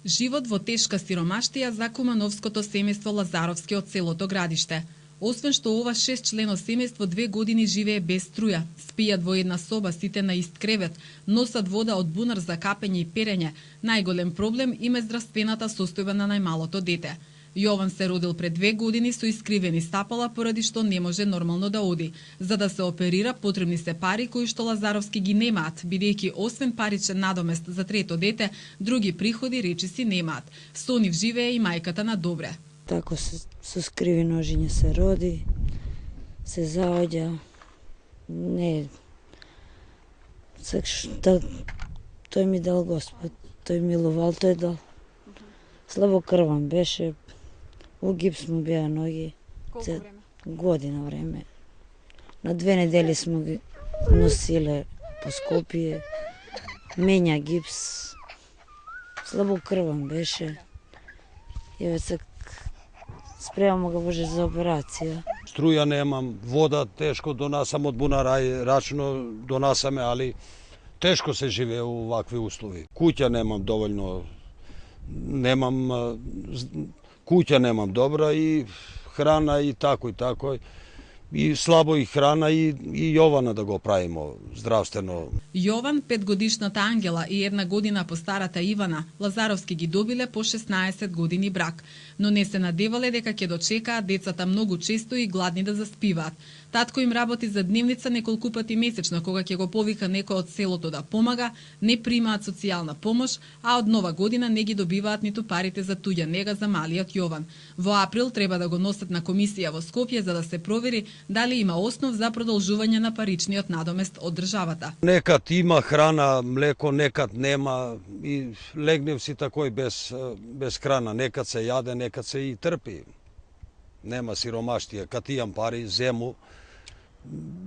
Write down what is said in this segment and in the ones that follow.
Живот во тешка сиромаштија за кумановското семејство Лазаровски од селото Градиште. Освен што ова 6-члено семејство 2 години живее без струја, спијат во една соба сите на ист кревет, носат вода од бунар за капење и перење, најголем проблем им е здравствената состојба на најмалото дете. Јован се родил пред 2 години со искривени стапала поради што не може нормално да оди. За да се оперира потребни се пари кои што Лазаровски ги немаат, бидејќи освен паричен надомест за трето дете, други приходи речиси немаат. Со нив живее и мајката на Добре. Тако со скриви ножиња се роди, се заоѓа, не, тој ми дал Господ, тој милувал, тој дал. Слабокрван беше, у гипс му беа ноги. Колку време? Година време. На 2 недели смо ги носиле по Скопје, менја гипс, слабокрван беше. Еве се спремамо го Боже за операција. Струја немам, вода тешко донасам од бунара и рачно донасаме, али тешко се живее у вакви услови. Куќа немам доволно, куќа немам добра и храна и тако. И слабо и храна и Јована да го правимо здравствено. Јован, 5-годишната Ангела и 1 година постарата Ивана, Лазаровски ги добиле по 16 години брак, но не се надевале дека ќе дочекаат децата многу често и гладни да заспиваат. Татко им работи за дневница неколку пати месечно, кога ќе го повика некој од селото да помага, не примаат социјална помош, а од нова година не ги добиваат ниту парите за туѓа нега за малиот Јован. Во април треба да го носат на комисија во Скопје за да се провери дали има основ за продолжување на паричниот надомест од државата. Некад има храна, млеко, некад нема и легнев си такој без храна. Некад се јаде, некад се и трпи. Нема сиромаштија. Кад имам пари, зему,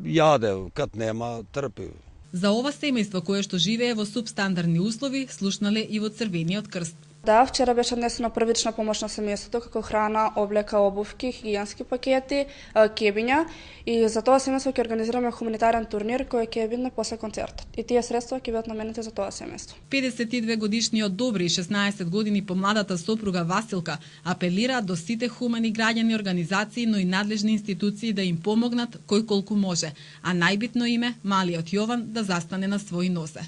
јаде, кад нема, трпи. За ова семејство кое што живее во субстандарни услови, слушнале и во Црвениот крст. Да, вчера беше однесена првична помош на семејството како храна, облека, обувки, хигиенски пакети, кебиња и за тоа семејство ќе организираме хуманитарен турнир кој ќе биде после концертот. И тие средства ќе бидат наменети за тоа семејство. 52 годишниот Добри и 16 години помладата сопруга Василка апелираат до сите хумани граѓани организации, но и надлежни институции да им помогнат кој колку може, а најбитно име малиот Јован да застане на свој нозе.